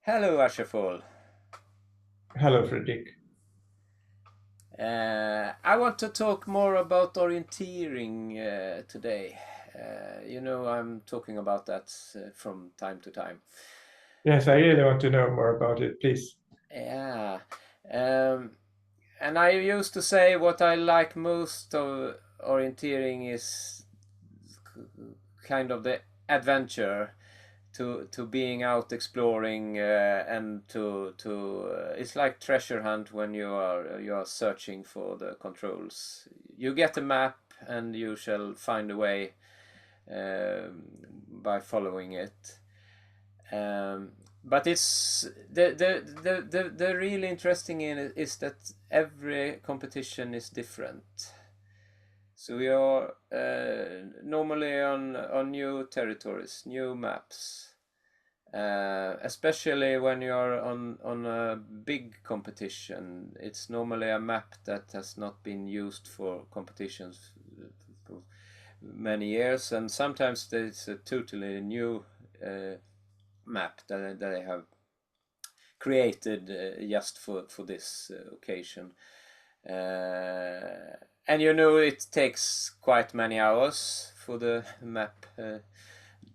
Hello, Ashraful. Hello, Fredrik. I want to talk more about orienteering today. I'm talking about that from time to time. Yes, I really want to know more about it, please. Yeah. Um, and I used to say what I like most of orienteering is kind of the adventure to being out exploring and to it's like treasure hunt when you are searching for the controls. You get a map and you shall find a way by following it. But it's the really interesting in it is that every competition is different. So we are normally on new territories, new maps, especially when you're on a big competition. It's normally a map that has not been used for competitions for many years, and sometimes it's a totally new map that they have created just for this occasion. And it takes quite many hours for the map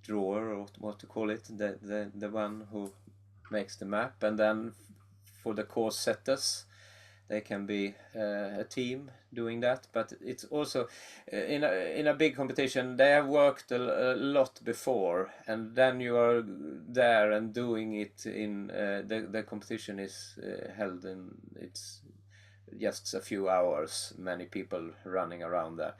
drawer, or what to call it, the one who makes the map, and then for the course setters, they can be a team doing that. But it's also in a big competition they have worked a lot before, and then you are there and doing it in the competition is held in it's just a few hours, many people running around there.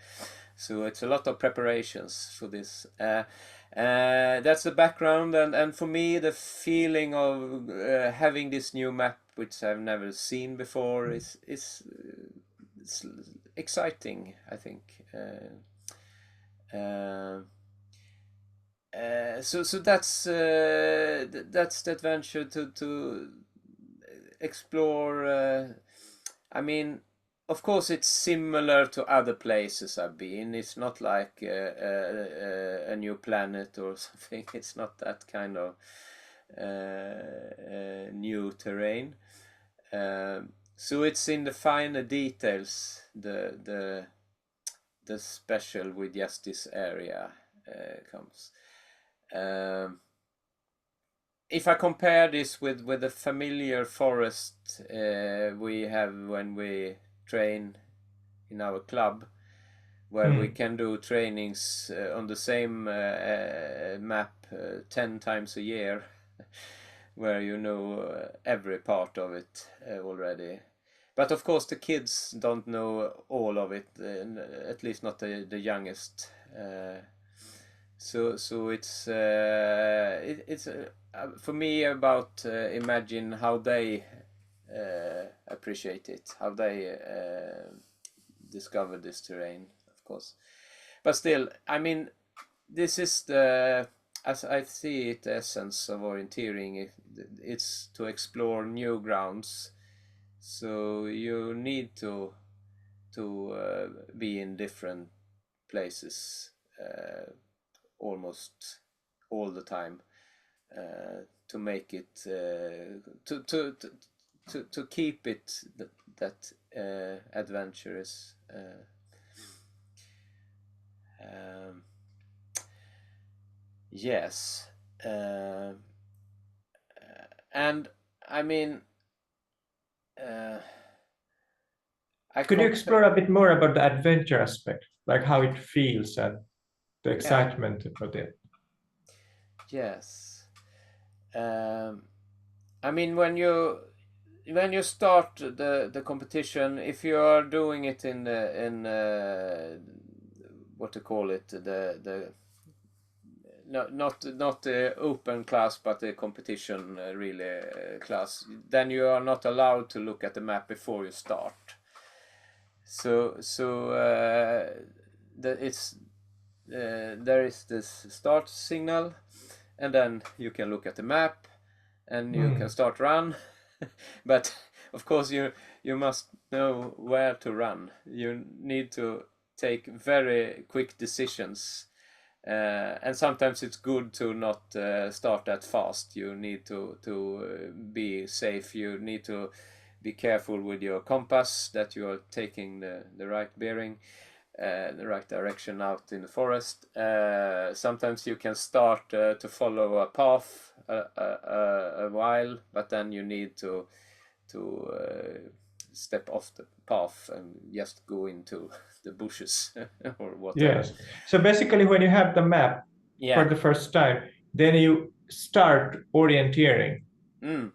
So it's a lot of preparations for this. That's the background, and for me, the feeling of having this new map, which I've never seen before, is exciting. I think. So that's the adventure to explore. I mean, of course, it's similar to other places I've been. It's not like a new planet or something. It's not that kind of new terrain. So it's in the finer details, the special with just this area comes. Um, if I compare this with the familiar forest we have when we train in our club, where we Mm. can do trainings on the same map 10 times a year, where you know every part of it already. But of course, the kids don't know all of it, at least not the youngest. So it's for me about imagine how they appreciate it, how they discover this terrain, of course. But still, I mean, this is the, as I see it, the essence of orienteering. It's to explore new grounds. So you need to be in different places almost all the time to make it to keep it that adventurous. Um, yes, uh, and I mean, uh, I Could you compare. explore a bit more about the adventure aspect, like how it feels and the Yeah, excitement about it? yes. Um, I mean, when you start the competition, if you are doing it in what to call it, the no, not the open class, but the competition really class, then you are not allowed to look at the map before you start. So it's there is this start signal, and then you can look at the map and you can Mm. start run. But of course you must know where to run. You need to take very quick decisions And sometimes it's good to not start that fast. You need to be safe. You need to be careful with your compass, that you are taking the right bearing, the right direction out in the forest. Sometimes you can start to follow a path a while, but then you need to step off the path and just go into the bushes or whatever. Yes. So basically, when you have the map for Yeah. the first time, then you start orienteering,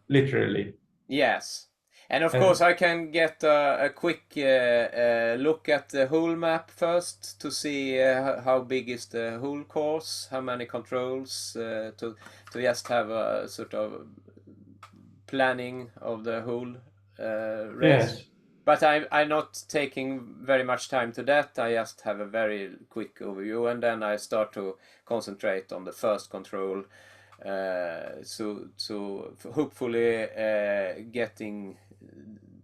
literally. Yes. And of course, And I can get a quick look at the whole map first to see how big is the whole course, how many controls, to just have a sort of planning of the whole race. yes, But I'm not taking very much time to that. I just have a very quick overview, and then I start to concentrate on the first control. So hopefully getting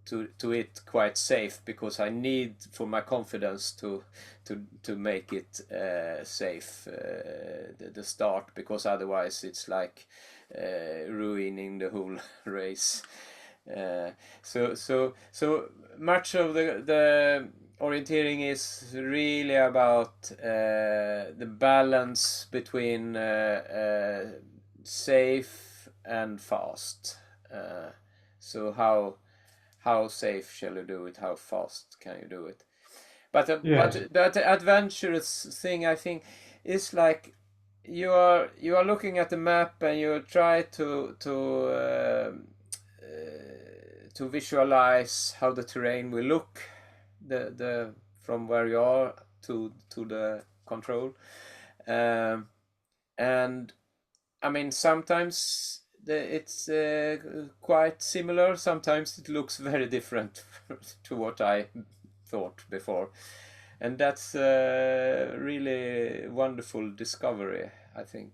to it quite safe, because I need for my confidence to make it safe, the start, because otherwise it's like ruining the whole race. So much of the orienteering is really about the balance between safe and fast. So how safe shall you do it? How fast can you do it? But yes, the adventurous thing, I think, is like you are looking at the map and you try to visualize how the terrain will look, the from where you are to the control, and I mean sometimes it's quite similar. Sometimes it looks very different to what I thought before, and that's a really wonderful discovery, I think.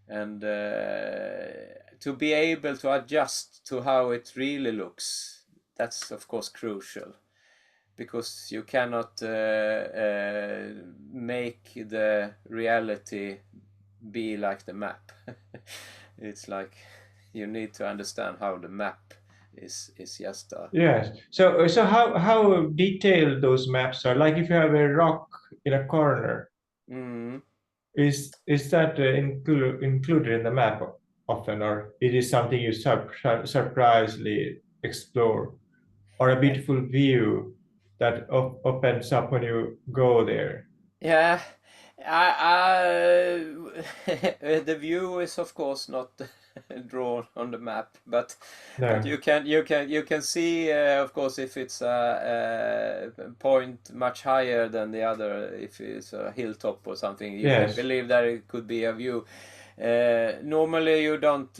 And to be able to adjust to how it really looks, that's of course crucial, because you cannot make the reality be like the map. It's like you need to understand how the map is just a yes. So how detailed those maps are? Like if you have a rock in a corner, mm, is that included in the map often, or it is something you surprisingly explore, or a beautiful view that opens up when you go there? yeah. I the view is of course not drawn on the map, but No. you can see, of course, if it's a point much higher than the other, if it's a hilltop or something, you can Yes. believe that it could be a view. Normally you don't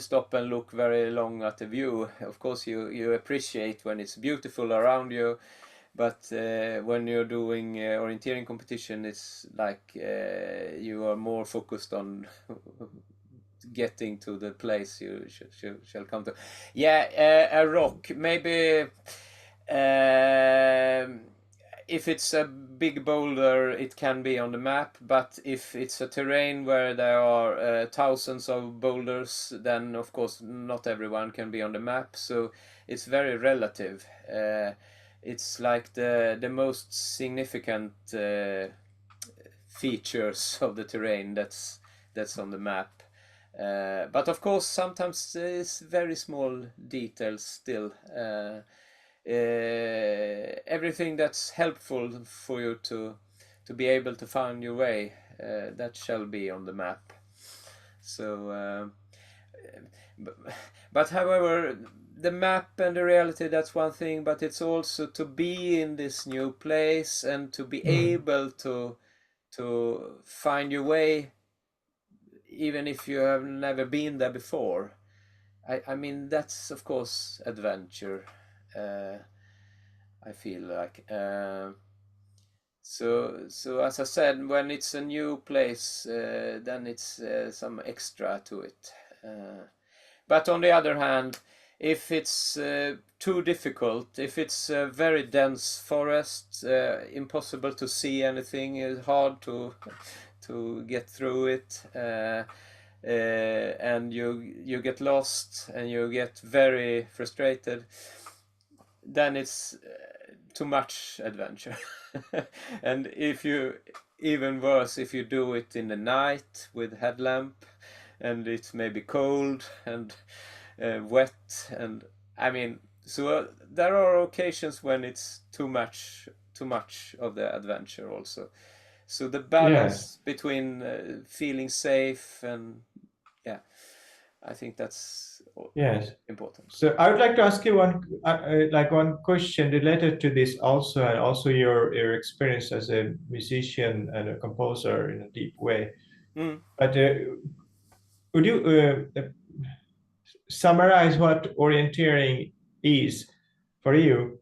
stop and look very long at the view. Of course you appreciate when it's beautiful around you, but when you're doing orienteering competition, it's like you are more focused on getting to the place you shall come to. Yeah, a rock, maybe. If it's a big boulder, it can be on the map, but if it's a terrain where there are thousands of boulders, then of course not everyone can be on the map, so it's very relative. It's like the most significant features of the terrain that's on the map. But of course, sometimes it's very small details still. Everything that's helpful for you to be able to find your way, that shall be on the map. So, but however, the map and the reality, that's one thing, but it's also to be in this new place and to be Mm. able to find your way, even if you have never been there before. I mean, that's of course adventure. I feel like so as I said, when it's a new place, then it's some extra to it. But on the other hand, if it's too difficult, if it's a very dense forest, impossible to see anything, it's hard to get through it, and you get lost and you get very frustrated, then it's too much adventure. And if you, even worse, if you do it in the night with headlamp and it's maybe cold and wet, and I mean, so there are occasions when it's too much of the adventure also. So the balance between feeling safe and I think that's important. So I would like to ask you one question related to this also, and also your experience as a musician and a composer in a deep way. But would you summarize what orienteering is for you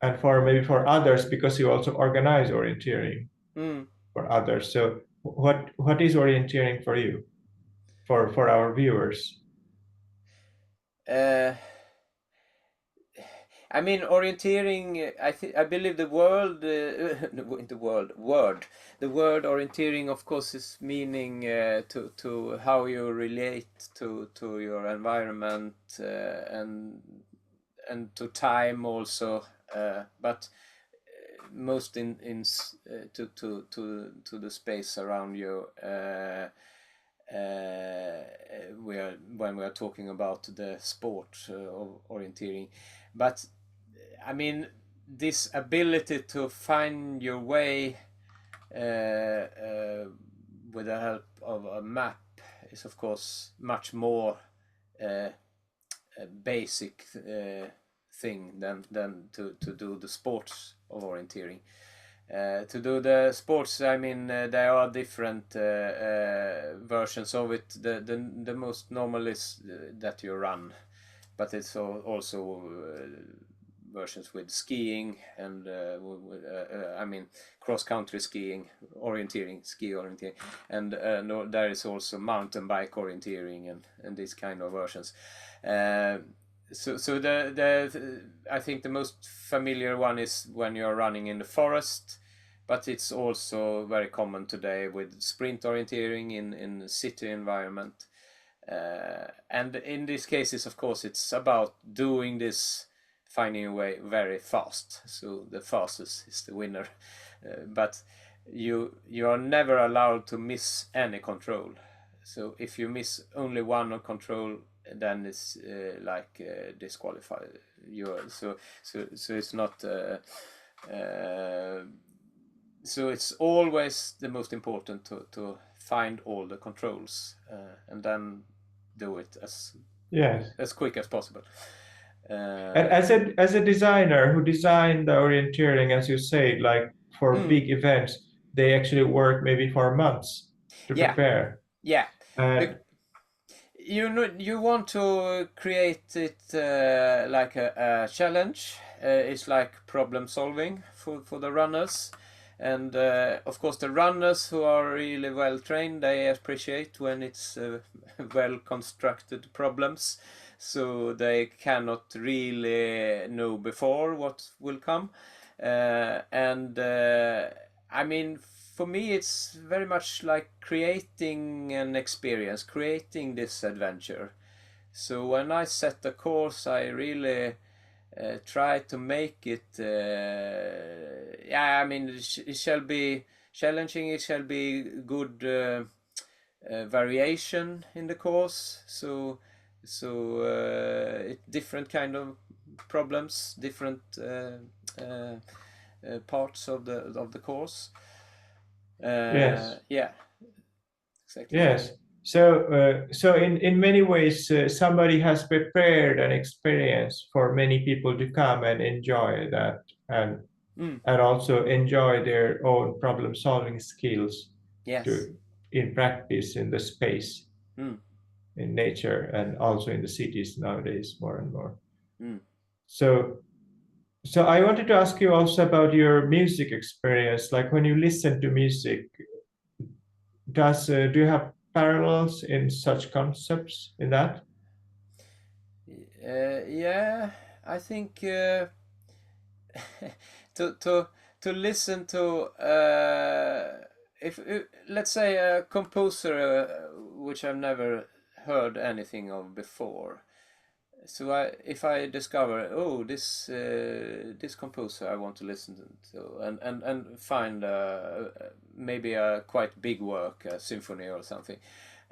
and for maybe for others, because you also organize orienteering for others? So what is orienteering for you, for our viewers? I mean, orienteering. I believe the world, the word orienteering, of course, is meaning to how you relate to your environment and to time also, but most to the space around you. When we are talking about the sport of orienteering, but I mean, this ability to find your way with the help of a map is, of course, much more a basic thing than to do the sports of orienteering. To do the sports, I mean, there are different versions of it. The most normal is that you run, but it's also versions with skiing and I mean, cross-country skiing, ski orienteering, and there is also mountain bike orienteering and these kind of versions. So I think the most familiar one is when you're running in the forest, but it's also very common today with sprint orienteering in the city environment. And in these cases, of course, it's about doing this, finding a way very fast. So the fastest is the winner. But you are never allowed to miss any control. So if you miss only one control, then it's disqualified. So it's not. So it's always the most important to find all the controls and then do it as quick as possible. And as a designer who designed the orienteering, as you say, like for big events, they actually work maybe for months to prepare. Yeah. You want to create it like a challenge. It's like problem solving for the runners. And of course, the runners who are really well trained, they appreciate when it's well constructed problems. So they cannot really know before what will come. I mean, for me, it's very much like creating an experience, creating this adventure. So when I set the course, I really try to make it. I mean, it shall be challenging. It shall be good variation in the course. So different kind of problems, different parts of the course. Yes. Yeah. Exactly. Yes. So in many ways, somebody has prepared an experience for many people to come and enjoy that, and also enjoy their own problem solving skills in practice in the space, in nature, and also in the cities nowadays more and more. So I wanted to ask you also about your music experience. Like when you listen to music, do you have parallels in such concepts in that? Yeah, I think to to listen to if let's say a composer which I've never heard anything of before. So if I discover, oh, this composer I want to listen to, and find maybe a quite big work, a symphony or something,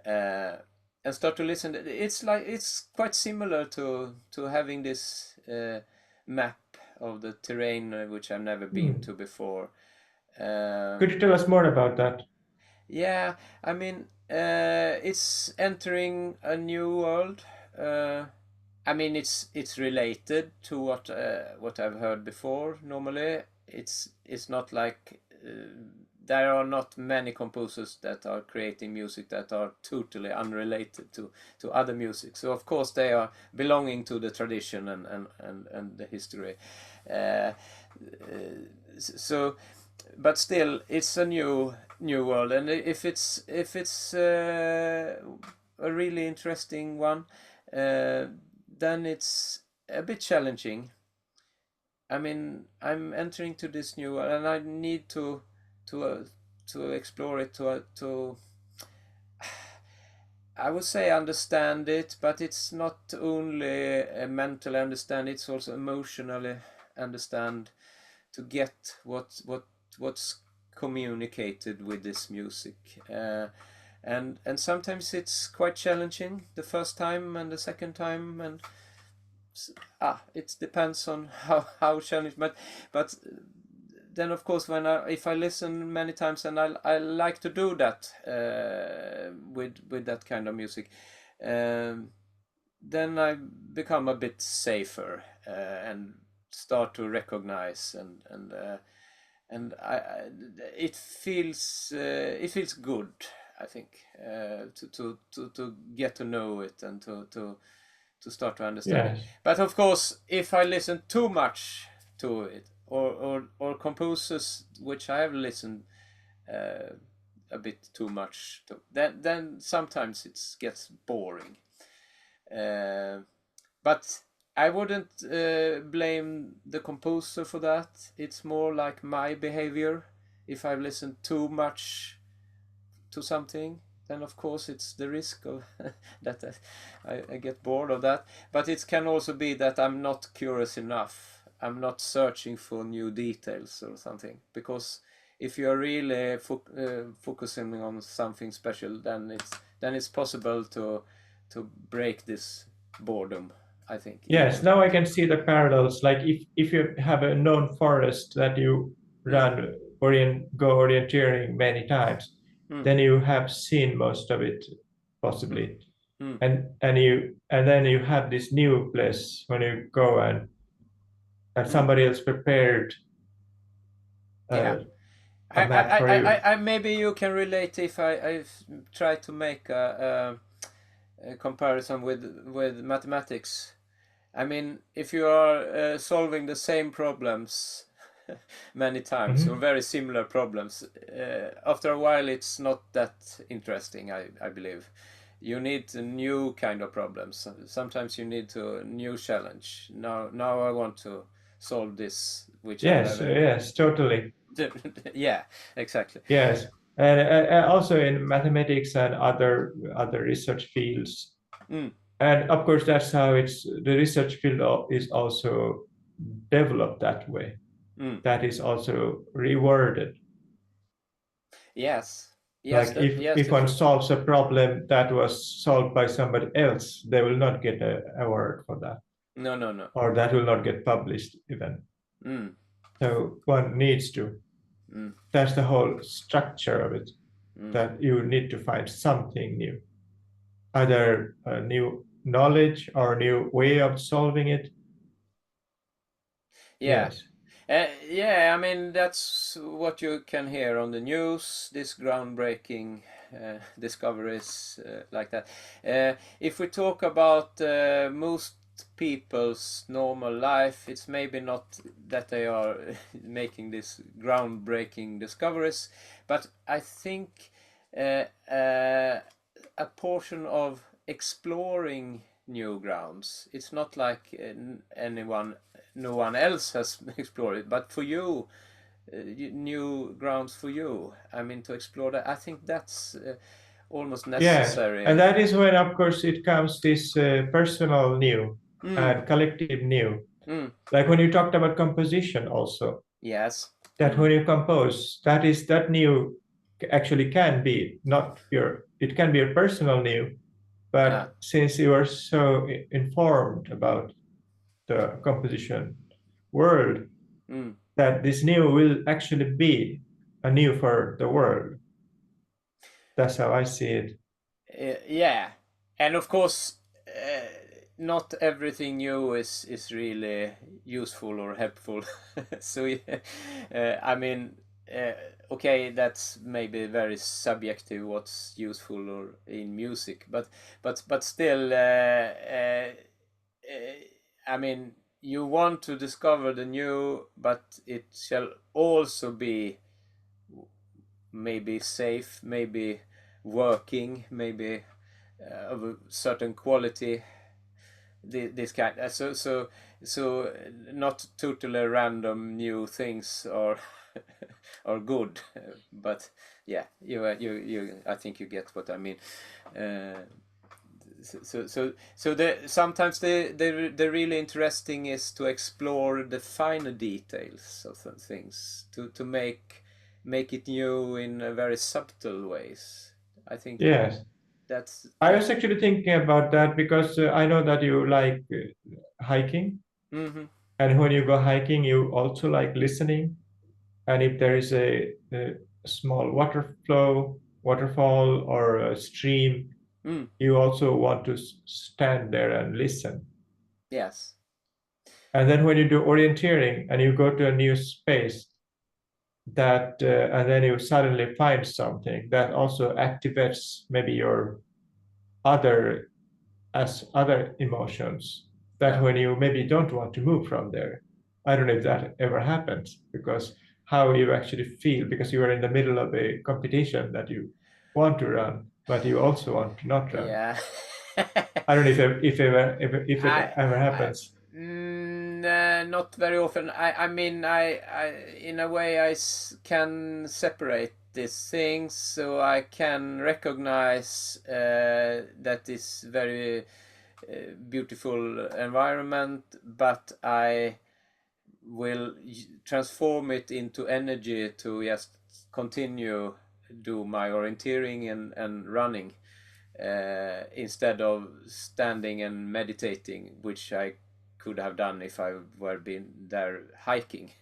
and start to listen, it's quite similar to having this map of the terrain which I've never been to before. Could you tell us more about that? Yeah, I mean, it's entering a new world. I mean, it's related to what I've heard before. Normally, it's not like there are not many composers that are creating music that are totally unrelated to other music. So of course they are belonging to the tradition and the history. Uh, so, but still, it's a new world, and if it's a really interesting one, then it's a bit challenging. I mean, I'm entering to this new world, and I need to explore it to I would say understand it, but it's not only a mental understand; it's also emotionally understand to get what's communicated with this music. And sometimes it's quite challenging the first time and the second time, and it depends on how challenging. But then of course if I listen many times, and I like to do that with that kind of music, then I become a bit safer and start to recognize and it feels good, I think, to get to know it and to start to understand it. Yes. But of course, if I listen too much to it, or composers which I have listened a bit too much to, then sometimes it gets boring. But I wouldn't blame the composer for that. It's more like my behavior. If I've listened too much to something, then of course it's the risk of that I get bored of that. But it can also be that I'm not curious enough. I'm not searching for new details or something. Because if you're really focusing on something special, then it's possible to break this boredom, I think. Yes, now I can see the parallels. Like if you have a known forest that you run go orienteering many times, then you have seen most of it, possibly. Mm. And then you have this new place when you go and somebody else prepared Yeah. a map for you. I maybe you can relate if I try to make a comparison with mathematics. I mean, if you are solving the same problems many times, or very similar problems, after a while it's not that interesting, I believe. You need a new kind of problems. Sometimes you need a new challenge. Now I want to solve this, which I've Yes, never. yes, totally. Yeah, exactly. Yes, and also in mathematics and other research fields. And of course, that's how the research field is also developed that way. That is also rewarded. Yes. Yes, Like if that's one true. solves a problem that was solved by somebody else, they will not get an award for that, No. or that will not get published even. So one needs to. That's the whole structure of it. That you need to find something new, either a new knowledge or a new way of solving it. Yeah. Yes. Yeah, I mean, that's what you can hear on the news, this groundbreaking discoveries like that. If we talk about most people's normal life, it's maybe not that they are making these groundbreaking discoveries, but I think a portion of exploring new grounds. It's not like no one else has explored it, but for you, new grounds for you. I mean, to explore that, I think that's almost Yes, necessary. and that is when, of course, it comes this personal new Mm, and collective new. mm, Like when you talked about composition also, yes. that when you compose, that new actually can be not your, it can be a personal new, Yeah. but since you are so informed about the composition world, Mm. that this new will actually be a new for the world. That's how I see it. Yeah, and of course, not everything new is really useful or helpful. So yeah, I mean, uh, okay, that's maybe very subjective what's useful or in music, but still, I mean, you want to discover the new, but it shall also be maybe safe, maybe working, maybe of a certain quality. This kind, so not totally random new things are are good, but yeah, you. I think you get what I mean. Uh, sometimes the really interesting is to explore the finer details of things to make it new in a very subtle ways. I think Yes. that's I that. was actually thinking about that because I know that you like hiking. Hmm. And when you go hiking, you also like listening. And if there is a small waterfall, or a stream, Mm, you also want to stand there and listen. yes. And then when you do orienteering and you go to a new space, and then you suddenly find something that also activates maybe your other other emotions, that Yeah. when you maybe don't want to move from there. I don't know if that ever happens, because how you actually feel, because you are in the middle of a competition that you want to run, but you also want to not run. Yeah. I don't know if it I, ever I happens. not very often. I mean, I in a way can separate these things, so I can recognize that this very beautiful environment, but I will transform it into energy to just continue do my orienteering and running, instead of standing and meditating, which I could have done if I were been there hiking.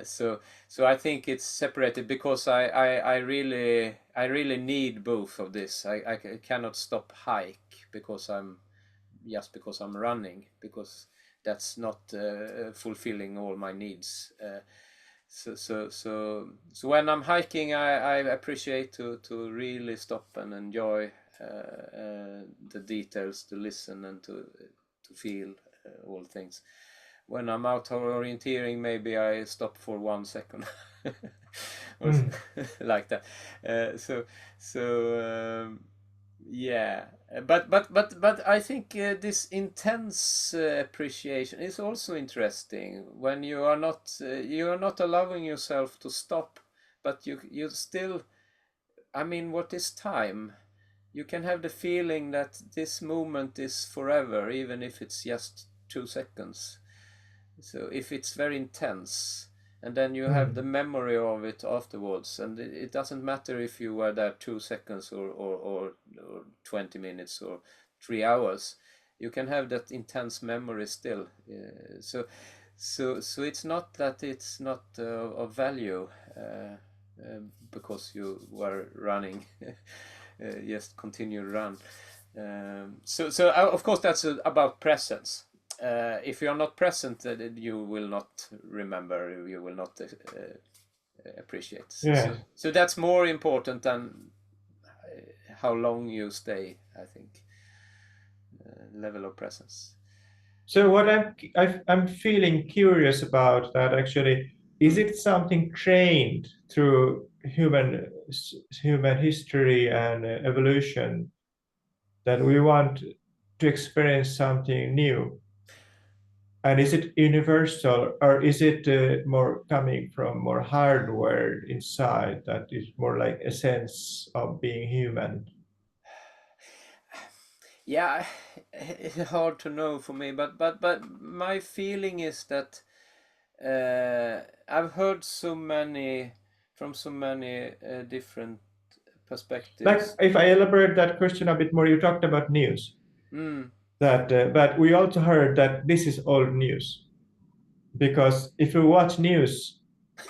So I think it's separated because I really need both of this. I cannot stop hike because I'm running, because that's not fulfilling all my needs. So when I'm hiking, I appreciate to really stop and enjoy the details, to listen and to feel all things. When I'm out orienteering, maybe I stop for 1 second, or Mm. like that. So yeah, but I think this intense appreciation is also interesting when you are not allowing yourself to stop, but you still. I mean, what is time? You can have the feeling that this moment is forever, even if it's just 2 seconds. So if it's very intense, and then you have the Mm. memory of it afterwards, and it doesn't matter if you were there 2 seconds or 20 minutes or 3 hours, you can have that intense memory still. So it's not that it's not of value, because you were running. Just continue to run. So of course that's about presence. If you are not present, you will not remember. You will not appreciate. Yeah. So that's more important than how long you stay. I think level of presence. So what I'm feeling curious about that actually, is Mm. it something trained through human history and evolution, that we want to experience something new? And is it universal, or is it more coming from more hardware inside that is more like a sense of being human? Yeah, it's hard to know for me, but my feeling is that I've heard so many from so many different Like, perspectives. if I elaborate that question a bit more, you talked about news. Mm. That, but we also heard that this is old news, because if you watch news,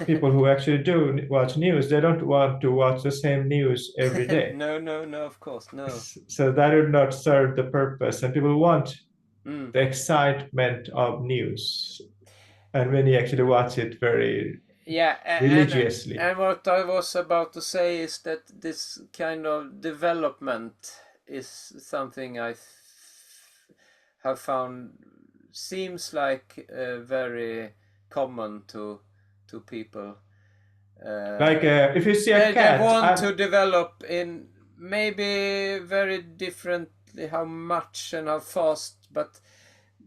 people who actually do watch news, they don't want to watch the same news every day. No, no, no, of course, no. So that would not serve the purpose, and people want Mm. the excitement of news, and when you actually watch it very Yeah, religiously. and what I was about to say is that this kind of development is something have found seems like very common to people. Like, if you see a They cat, want to develop in maybe very differently how much and how fast, but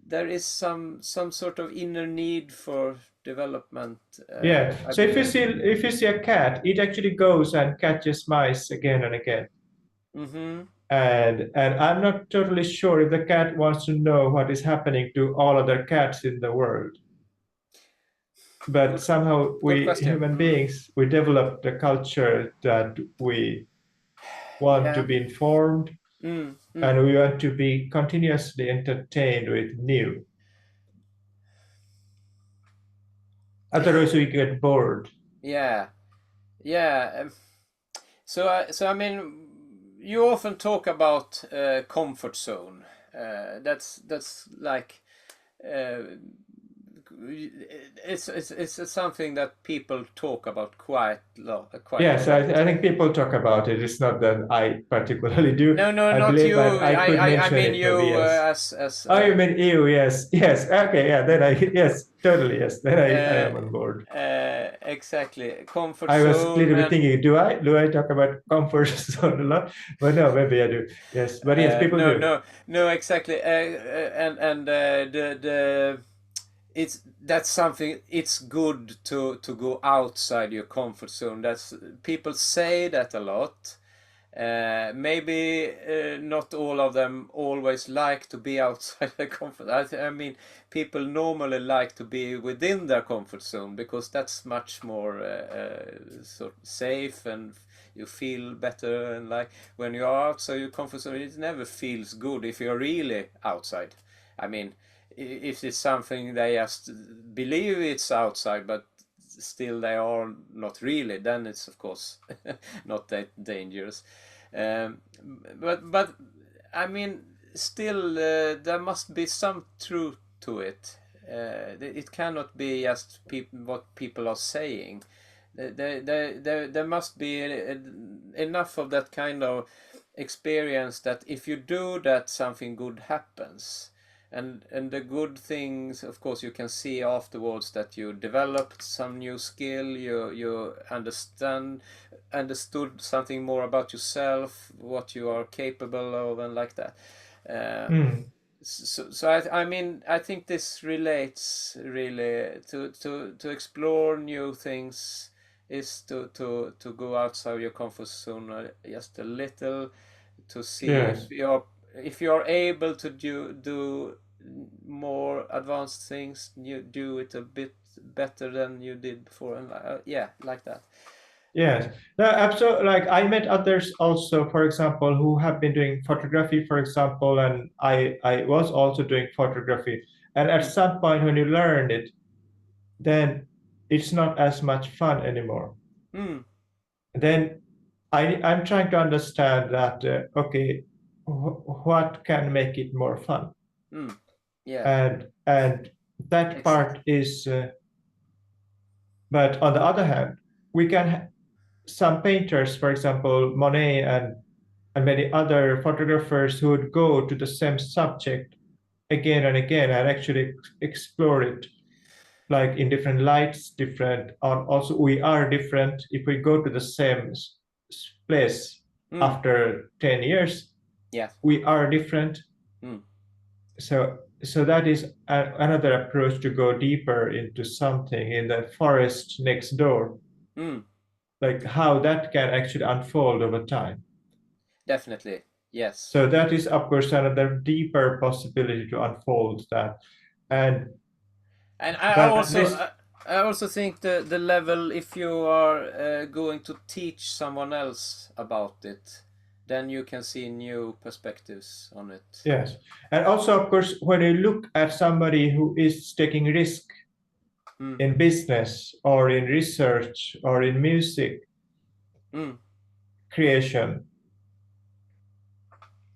there is some sort of inner need for development. yeah. I So believe. if you see a cat, it actually goes and catches mice again and again. Mm-hmm. And I'm not totally sure if the cat wants to know what is happening to all other cats in the world. But Good, somehow good we question. human beings, we developed a culture that we want to Yeah. be informed, Mm, mm. and we want to be continuously entertained with new. Otherwise, we get bored. Yeah. Yeah. So I mean, you often talk about comfort zone. That's like uh, it's something that people talk about quite a Yes, lot. I think people talk about it. It's not that I particularly do. No, no, I not believe you. that I could I mention mean it maybe, you yes. as Oh, you mean you? Yes, yes. Okay, yeah. Then I yes, totally yes. Then I uh, am on board. exactly comfort I was a zone little bit and thinking, do I talk about comfort zone a lot? But no, maybe I do. Yes, but yes, people no, do. no, no, exactly. And the it's that's something. It's good to go outside your comfort zone. That's people say that a lot. Maybe not all of them always like to be outside their comfort. I mean, people normally like to be within their comfort zone because that's much more sort of safe and you feel better. And like when you are outside your comfort zone, it never feels good if you're really outside. I mean, if it's something they just believe it's outside, but still they are not really, then it's of course not that dangerous. Um, but I mean, still there must be some truth to it. It cannot be just what people are saying. There must be enough of that kind of experience that if you do that, something good happens. And the good things, of course, you can see afterwards that you developed some new skill, you understood something more about yourself, what you are capable of, and like that. Hmm. I mean, I think this relates really to explore new things is to go outside your comfort zone just a little, to see Yes. if you're able to do more advanced things, you do it a bit better than you did before, and yeah, like that. Yes. No, absolutely. Like, I met others also, for example, who have been doing photography, for example, and I was also doing photography. And at Mm. some point when you learn it, then it's not as much fun anymore. Mm. Then I'm trying to understand that, okay, what can make it more fun? Mm. Yeah, And that exactly. part is, but on the other hand, we can some painters, for example, Monet and many other photographers who would go to the same subject again and again and actually explore it, like in different lights, different. Also, we are different. If we go to the same place Mm. after 10 years, Yeah. we are different. Mm. so that is another approach to go deeper into something in the forest next door, Mm, like how that can actually unfold over time. definitely. Yes. So that is, of course, another deeper possibility to unfold that. And And but this, I also think the level, if you are going to teach someone else about it, then you can see new perspectives on it. yes, and also, of course, when you look at somebody who is taking risk Mm, in business or in research or in music mm, creation,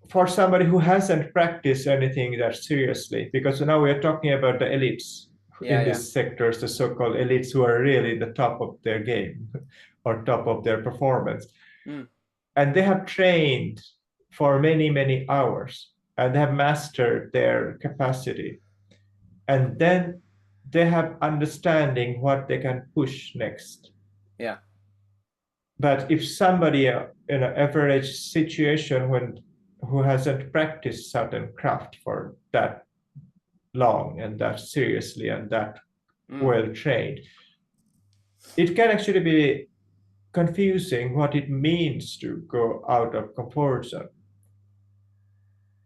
for somebody who hasn't practiced anything that seriously, because now we are talking about the elites yeah, in yeah. these sectors, the so-called elites who are really the top of their game or top of their performance. Mm, And they have trained for many, many hours and have mastered their capacity. And then they have understanding what they can push next. yeah. But if somebody in an average situation who hasn't practiced certain craft for that long and that seriously and that Mm, well trained, it can actually be confusing what it means to go out of comfort zone.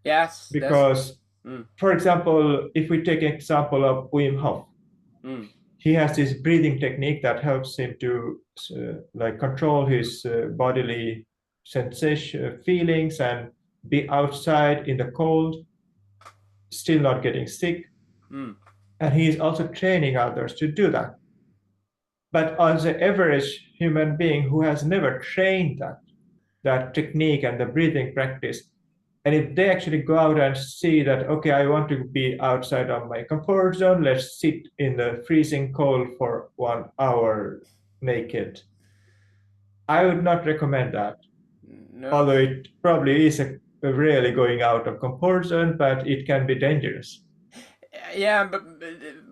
yes, that's. Because, Mm, for example, if we take example of Wim Hof, mm, he has this breathing technique that helps him to like control his bodily sensation feelings and be outside in the cold, still not getting sick. mm, And he is also training others to do that. But as an average human being who has never trained that technique and the breathing practice, and if they actually go out and see that, okay, I want to be outside of my comfort zone, let's sit in the freezing cold for 1 hour naked. I would not recommend that, no. although it probably is a really going out of comfort zone, but it can be dangerous. Yeah,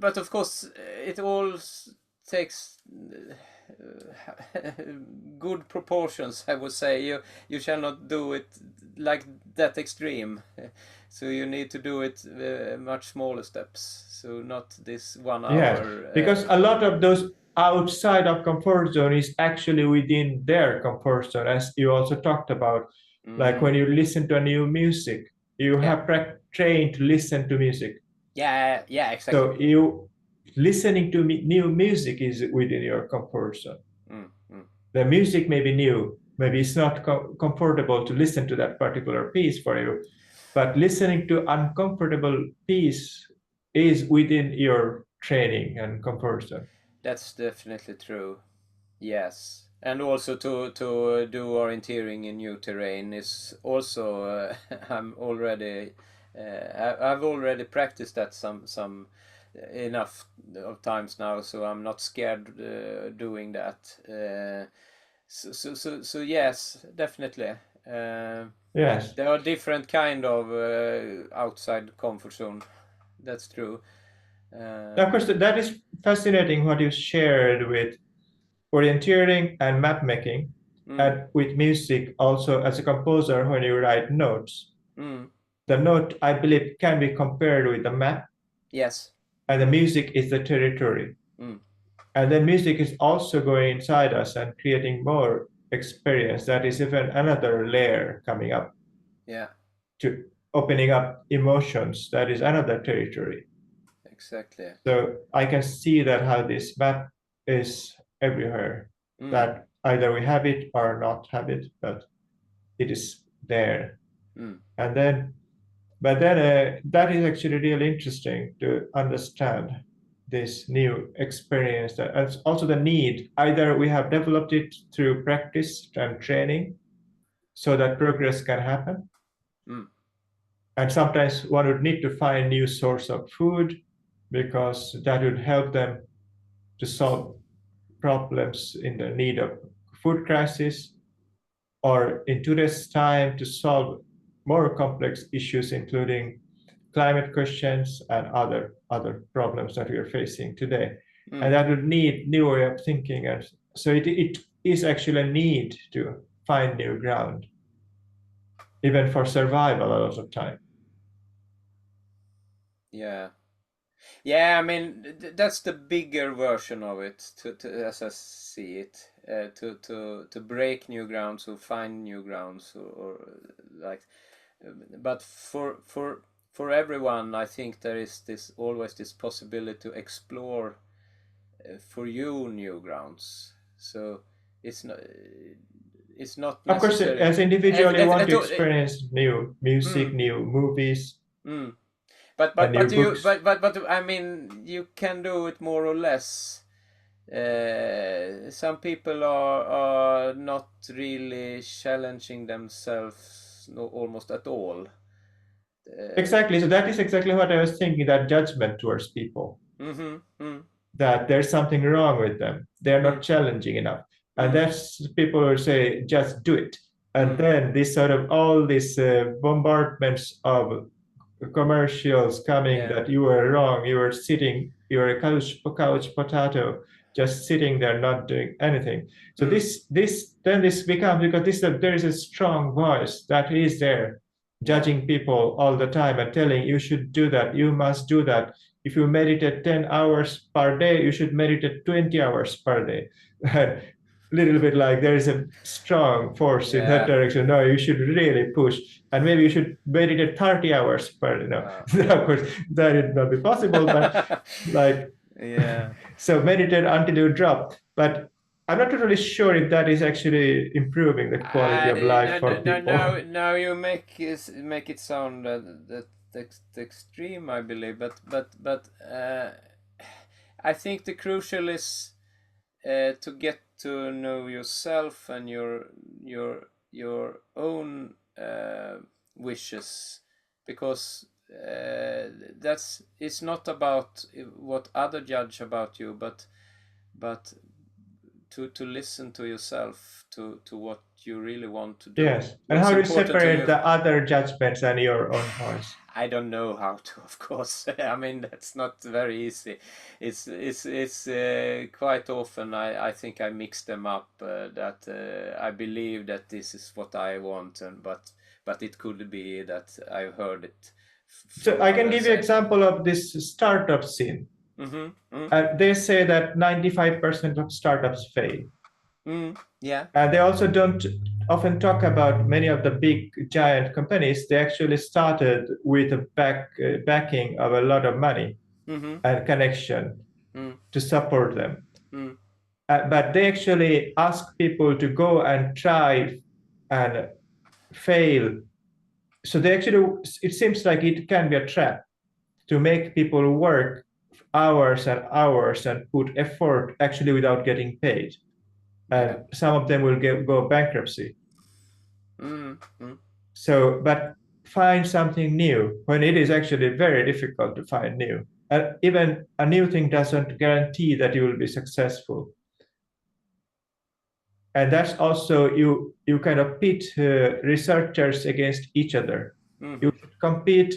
but of course it all takes good proportions. I would say you shall not do it like that extreme. So you need to do it much smaller steps. So not this one Yes, hour. because a lot of those outside of comfort zone is actually within their comfort zone, as you also talked about. Like Mm, when you listen to a new music, you yeah, have trained to listen to music. yeah, yeah, exactly. So you listening to new music is within your comfort zone. Mm, mm. The music may be new, maybe it's not comfortable to listen to that particular piece for you, but listening to uncomfortable piece is within your training and comfort zone. That's definitely true. Yes, and also to do orienteering in new terrain is also I'm already I've already practiced that some enough of times now, so I'm not scared doing that. So yes, definitely. Yes. There are different kind of outside comfort zone. That's true. Of Um, course, that is fascinating what you shared with orienteering and map making, mm, and with music also as a composer when you write notes. mm, The note, I believe, can be compared with the map, yes. and the music is the territory. Mm, And then music is also going inside us and creating more experience. That is even another layer coming up yeah, to opening up emotions. That is another territory. exactly. So I can see that how this map is everywhere, Mm, that either we have it or not have it, but it is there. mm, And then, but then that is actually really interesting to understand this new experience. And also the need, either we have developed it through practice and training so that progress can happen. mm, And sometimes one would need to find new source of food because that would help them to solve problems in the need of food crisis, or in today's time to solve more complex issues, including climate questions and other problems that we are facing today. And mm. that would need new way of thinking. And so it is actually a need to find new ground, even for survival a lot of time. Yeah. Yeah, I mean that's the bigger version of it. As I see it, to break new grounds or find new grounds or like, but for everyone, I think there is this always this possibility to explore for you new grounds. So it's not it's not Of course, necessary. as individual, you want At to all, experience new music, mm, new movies, mm. and new books. But I mean you can do it more or less. Some people are not really challenging themselves, no, almost at all. Exactly. So that is exactly what I was thinking, that judgment towards people, Mm-hmm, mm, that there's something wrong with them. They're not mm, challenging enough. And mm, that's people who say, just do it. And mm, then this sort of all these bombardments of commercials coming yeah, that you were wrong, you were sitting, you were a couch potato, just sitting there not doing anything. So mm, this becomes, because there is a strong voice that is there yeah, judging people all the time and telling you should do that, you must do that. If you meditate 10 hours per day, you should meditate 20 hours per day. Little bit like there is a strong force in that yeah. direction. No, you should really push, and maybe you should meditate 30 hours per. Of course that would not be possible, but like, Yeah. so meditate until you drop. But I'm not really sure if that is actually improving the quality of life for people. Now you make it sound that extreme, I believe, but I think the crucial is to get to know yourself and your own wishes, because that's it's not about what other judge about you, but to listen to yourself, to what you really want to do, Yes, and what's how do you important to separate you. the other judgments and your own voice? I don't know how to, of course. I mean, that's not very easy. It's quite often I think I mix them up. That I believe that this is what I want, and but it could be that I've heard it So from I can give others. you example of this startup scene. Mm-hmm. They say that 95% of startups fail. Yeah. And they also don't often talk about many of the big giant companies. They actually started with a backing of a lot of money Mm-hmm. and connection Mm, to support them. mm, But they actually ask people to go and try and fail. So they actually, it seems like it can be a trap to make people work hours and hours and put effort actually without getting paid. yeah. And some of them will go bankruptcy. Mm, mm, So, but find something new when it is actually very difficult to find new. And even a new thing doesn't guarantee that you will be successful. And that's also, you kind of pit researchers against each other. mm-hmm. You compete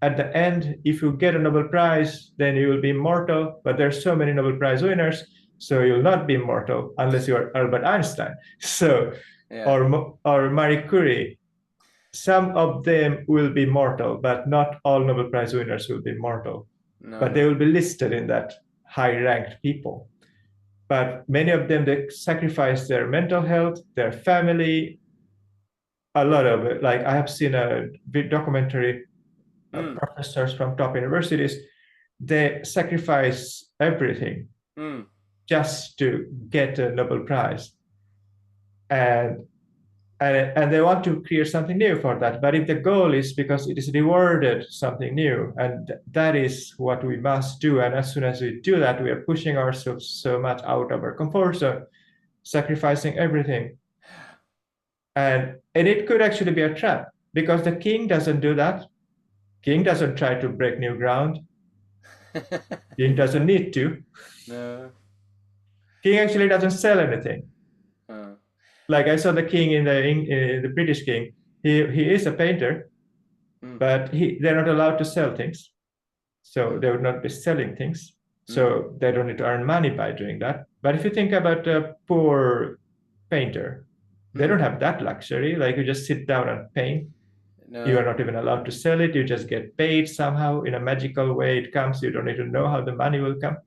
at the end. If you get a Nobel Prize, then you will be immortal. But there's so many Nobel Prize winners, so you'll not be immortal unless you're Albert Einstein. So, Yeah. or Marie Curie. Some of them will be mortal, but not all Nobel Prize winners will be mortal. No, But they no. will be listed in that high-ranked people. But many of them, they sacrifice their mental health, their family, a lot of it. Like I have seen a documentary of Mm, professors from top universities. They sacrifice everything mm, just to get a Nobel Prize. And and they want to create something new for that. But if the goal is because it is rewarded something new, and that is what we must do, and as soon as we do that, we are pushing ourselves so much out of our comfort zone, sacrificing everything. And it could actually be a trap, because the king doesn't do that. King doesn't try to break new ground. King doesn't need to. no. King actually doesn't sell anything. Uh, Like I saw the king in the British king. He is a painter, mm, but they're not allowed to sell things. So mm, they would not be selling things. mm, So they don't need to earn money by doing that. But if you think about a poor painter, they don't mm. have that luxury. Like you just sit down and paint. You are No. not even allowed to sell it. You just get paid somehow in a magical way. It comes. You don't even know how the money will come.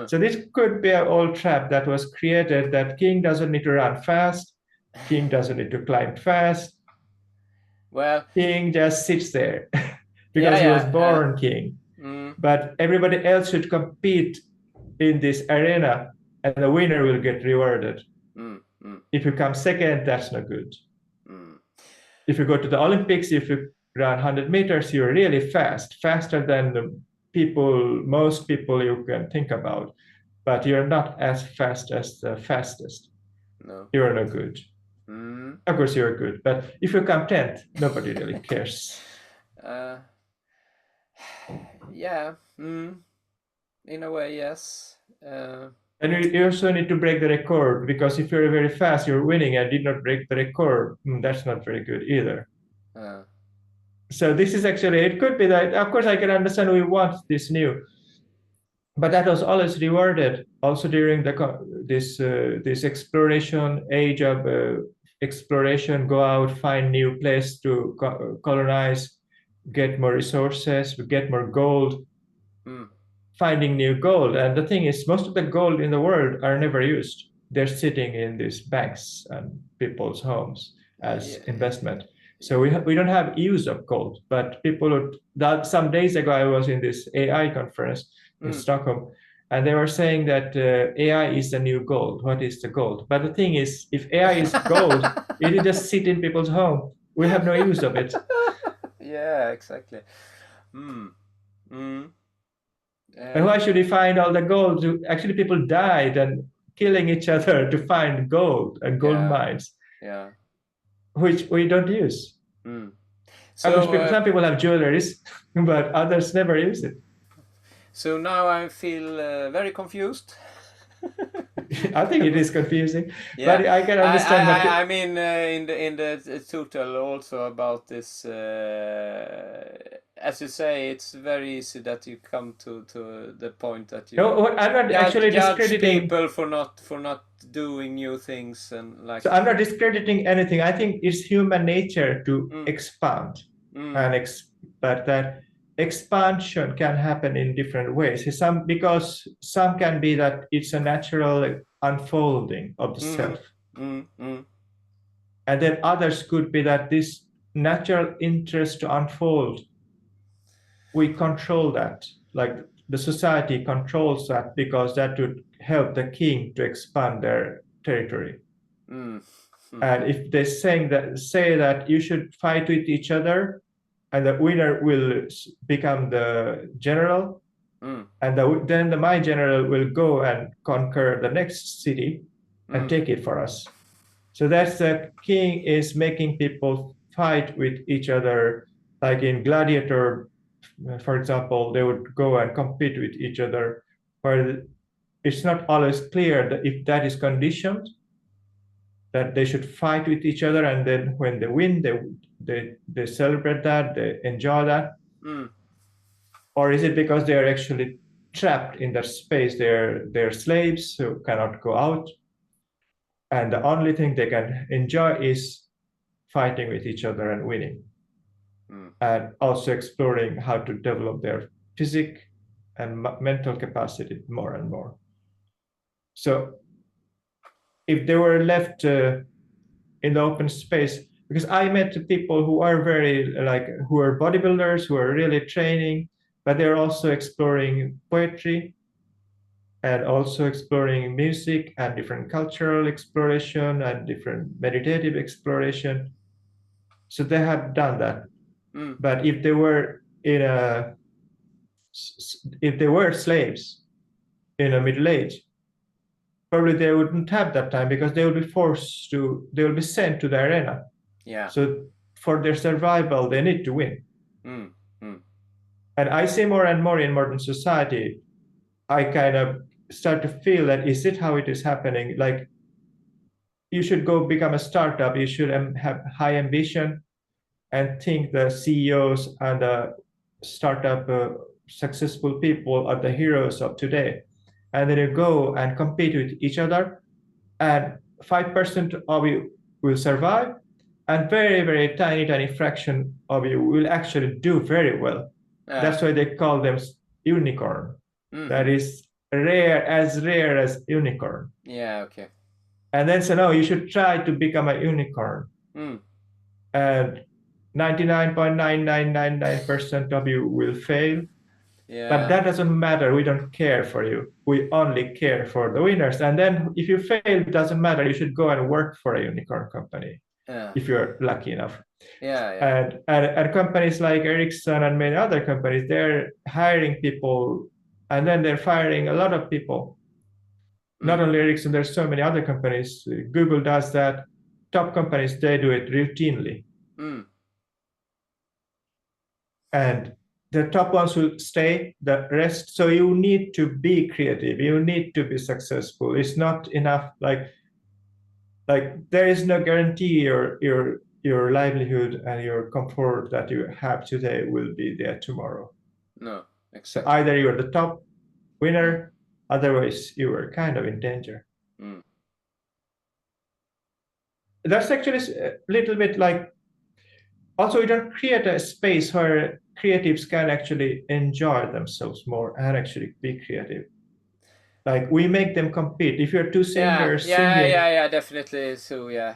So this could be an old trap that was created, that king doesn't need to run fast. King doesn't need to climb fast. Well, King just sits there yeah, because he was yeah. born king. Mm, But everybody else should compete in this arena, and the winner will get rewarded. mm, mm, If you come second, that's not good. mm. If you go to the Olympics, if you run 100 meters, you're really fast, faster than the most people you can think about. But you're not as fast as the fastest. No. You're not good. Mm. Of course, you're good. But if you come 10th, nobody really cares. Yeah. In a way, yes. And you also need to break the record, because if you're very fast, you're winning and did not break the record. That's not very good either. So this is actually, it could be that, of course, I can understand we want this new, but that was always rewarded also during this exploration age of exploration. Go out, find new place to colonize, get more resources, get more gold. Finding new gold. And the thing is, most of the gold in the world are never used. They're sitting in these banks and people's homes as investment. So we don't have use of gold. But some days ago, I was in this AI conference in Stockholm, and they were saying that AI is the new gold. What is the gold? But the thing is, if AI is gold, it will just sit in people's home. We have no use of it. Yeah, exactly. And why should we find all the gold? Actually, people died and killing each other to find gold and gold mines, which we don't use. Of course, some people have jewelries, but others never use it. So now I feel very confused. I think it is confusing, but I can understand that. I mean, in the total also about this, as you say, it's very easy that you come to the point that you No, I'm not actually judge discrediting people for not doing new things and like. So I'm not discrediting anything. I think it's human nature to expand, but that expansion can happen in different ways. Because some can be that it's a natural unfolding of the self, and then others could be that this natural interest to unfold, we control that, like the society controls that, because that would help the king to expand their territory. And if they say that you should fight with each other, and the winner will become the general, and then my general will go and conquer the next city and take it for us. So that's the king is making people fight with each other, like in Gladiator, for example, they would go and compete with each other, where it's not always clear that if that is conditioned, that they should fight with each other, and then when they win, they celebrate that, they enjoy that. Or is it because they are actually trapped in that space? They're slaves who cannot go out, and the only thing they can enjoy is fighting with each other and winning, and also exploring how to develop their physique and mental capacity more and more. So if they were left in the open space, because I met people who are who are bodybuilders, who are really training, but they're also exploring poetry and also exploring music and different cultural exploration and different meditative exploration. So they have done that. But if they were slaves in a middle age, probably they wouldn't have that time, because they will be sent to the arena. So for their survival, they need to win. And I see more and more in modern society, I kind of start to feel that, is it how it is happening? Like, you should go become a startup, you should have high ambition and think the CEOs and the startup successful people are the heroes of today. And then you go and compete with each other, and 5% of you will survive, and very, very tiny fraction of you will actually do very well. That's why they call them unicorn. That is rare as unicorn. Yeah, okay. And then say, no, you should try to become a unicorn. And 99.9999% of you will fail. Yeah. But that doesn't matter. We don't care for you. We only care for the winners. And then if you fail, it doesn't matter. You should go and work for a unicorn company. Yeah. If you're lucky enough. Yeah. And companies like Ericsson and many other companies, they're hiring people and then they're firing a lot of people. Not only Ericsson, there's so many other companies. Google does that. Top companies, they do it routinely. And the top ones will stay, the rest. So you need to be creative. You need to be successful. It's not enough like there is no guarantee your livelihood and your comfort that you have today will be there tomorrow. No, exactly. So either you're the top winner, otherwise you are kind of in danger. That's actually a little bit like, also we don't create a space where creatives can actually enjoy themselves more and actually be creative. Like we make them compete. If you're two singers singing, definitely. So yeah.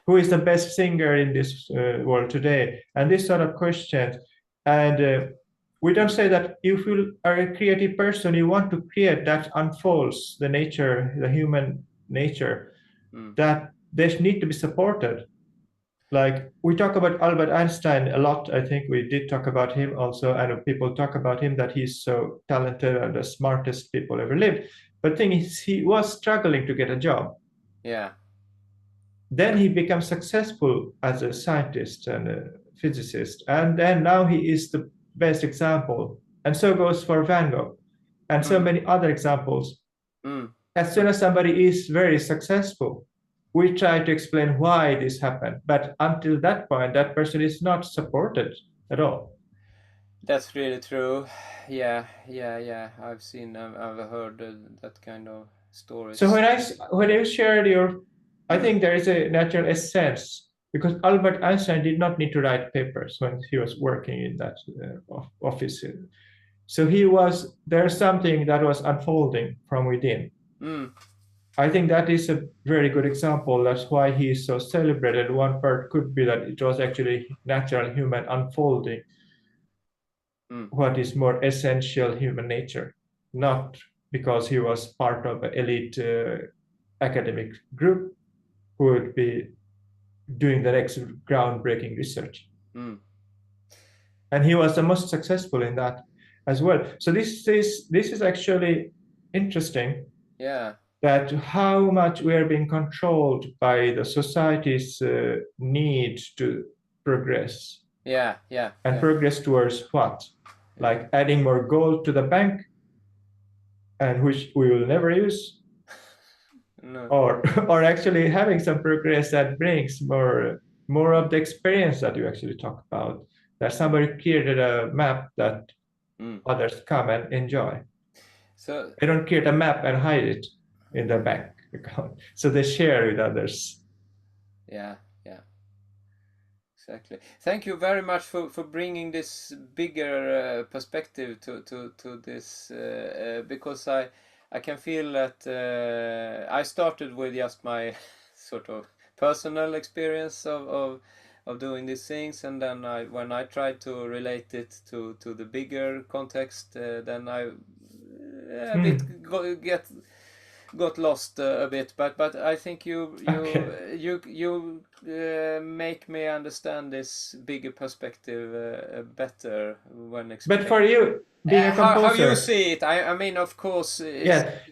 Who is the best singer in this world today? And this sort of questions. And we don't say that if you are a creative person, you want to create, that unfolds the nature, the human nature, that they need to be supported. Like we talk about Albert Einstein a lot. I think we did talk about him also, and people talk about him that he's so talented and the smartest people ever lived. But the thing is, he was struggling to get a job. Yeah. Then he becomes successful as a scientist and a physicist, and then now he is the best example. And so goes for Van Gogh, and so many other examples. As soon as somebody is very successful, we try to explain why this happened. But until that point, that person is not supported at all. That's really true. Yeah. I've seen, I've heard that kind of stories. So when you shared your, I think there is a natural essence, because Albert Einstein did not need to write papers when he was working in that office. So there's something that was unfolding from within. I think that is a very good example. That's why he is so celebrated. One part could be that it was actually natural human unfolding. What is more essential human nature, not because he was part of an elite academic group who would be doing the next groundbreaking research. And he was the most successful in that as well. So this is actually interesting. Yeah. That how much we are being controlled by the society's need to progress. Yeah. And progress towards what? Like adding more gold to the bank, and which we will never use. No. Or actually having some progress that brings more of the experience that you actually talk about. That somebody created a map that others come and enjoy. So they don't create a map and hide it in their bank account. So they share with others. Yeah. Exactly. Thank you very much for bringing this bigger perspective to this, because I can feel that I started with just my sort of personal experience of doing these things, and then when I tried to relate it to the bigger context, then I got lost a bit, but I think you make me understand this bigger perspective better when explaining. But for you, being a composer, how you see it, I mean, of course.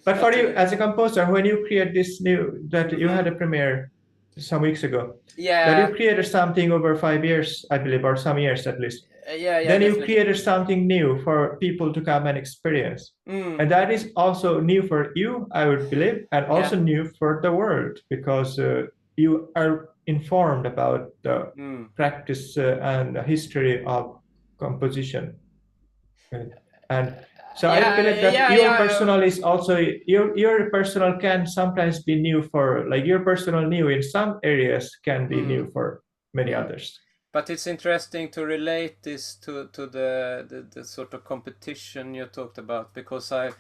But for you as a composer, when you create this new, that you had a premiere some weeks ago, that you created something over 5 years, I believe, or some years at least. Then you created something new for people to come and experience. And that is also new for you, I would believe, and also new for the world, because you are informed about the practice and the history of composition. And So I believe that your personal is also your personal can sometimes be new for, like, your personal new in some areas can be new for many others. But it's interesting to relate this to the sort of competition you talked about, because I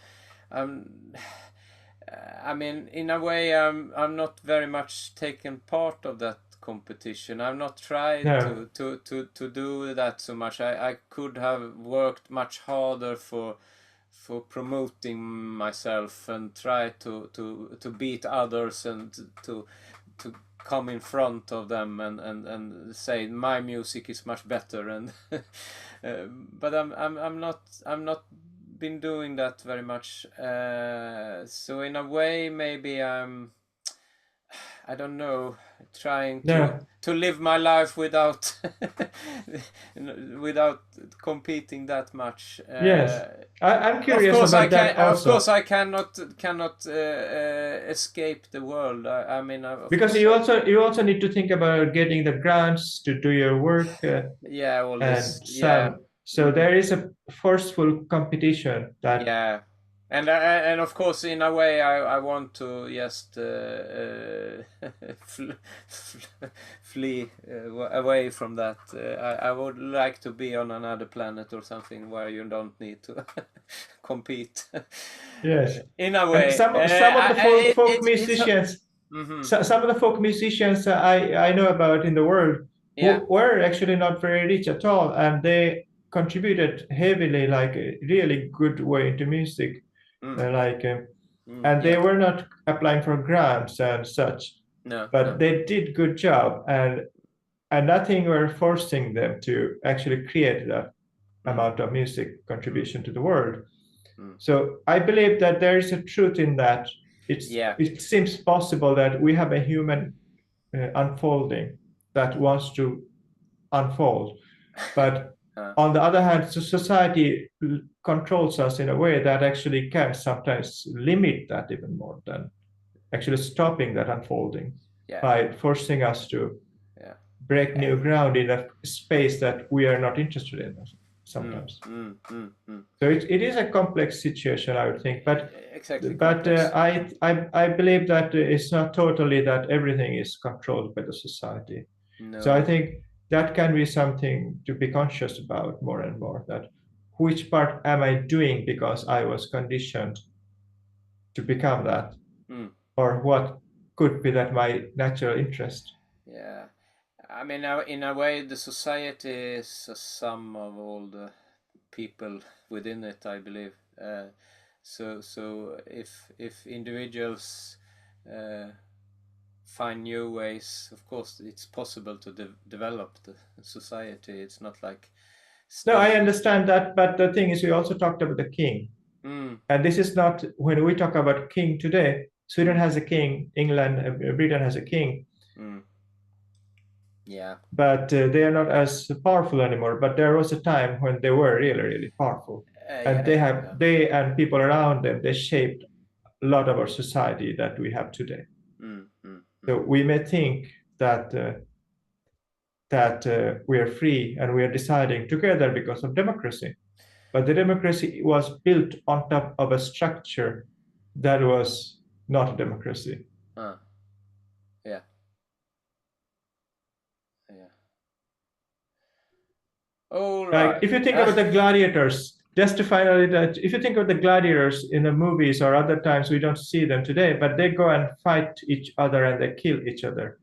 mean, in a way, I'm not very much taken part of that competition. I've not tried to do that so much. I could have worked much harder for promoting myself and try to beat others and to come in front of them and say my music is much better, and but I'm not been doing that very much, so in a way maybe I don't know, trying to live my life without without competing that much. Yes, I'm curious about that also. Of course, I cannot escape the world. I mean, because you also need to think about getting the grants to do your work. Yeah, all this. So there is a forceful competition that. Yeah. And of course, in a way, I want to just flee away from that. I would like to be on another planet or something where you don't need to compete. Yes, in a way. Some of the folk musicians. Some of the folk musicians I know about in the world who were actually not very rich at all, and they contributed heavily, like a really good way into music. And they were not applying for grants and such, but they did good job, and nothing were forcing them to actually create that amount of music contribution to the world. So I believe that there is a truth in that. It seems possible that we have a human unfolding that wants to unfold, but on the other hand, society controls us in a way that actually can sometimes limit that even more than actually stopping that unfolding by forcing us to break new ground in a space that we are not interested in sometimes. So it is a complex situation, I would think, but I believe that it's not totally that everything is controlled by the society. So I think that can be something to be conscious about more and more, that which part am I doing because I was conditioned to become that, or what could be that my natural interest. Yeah, I mean, in a way, the society is a sum of all the people within it, I believe. So if individuals find new ways, of course it's possible to develop the society. It's not like no, I understand that, but the thing is, we also talked about the king, and this is not, when we talk about king today, Sweden has a king, England, Britain has a king, but they are not as powerful anymore. But there was a time when they were really, really powerful, and they and people around them, they shaped a lot of our society that we have today. So we may think that we are free and we are deciding together because of democracy, but the democracy was built on top of a structure that was not a democracy. All right. Like, if you think about the gladiators, just to finally, that if you think of the gladiators in the movies or other times, we don't see them today, but they go and fight each other and they kill each other.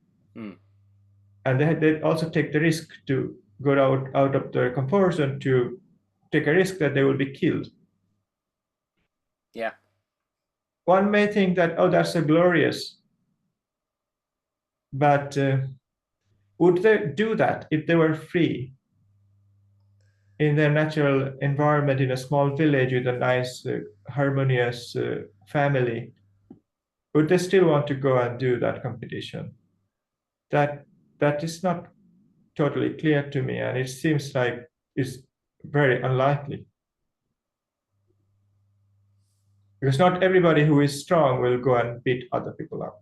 And they also take the risk to go out of their comfort zone, to take a risk that they will be killed. Yeah. One may think that, oh, that's so glorious. But would they do that if they were free in their natural environment, in a small village with a nice, harmonious family? Would they still want to go and do that competition? That is not totally clear to me, and it seems like it's very unlikely. Because not everybody who is strong will go and beat other people up.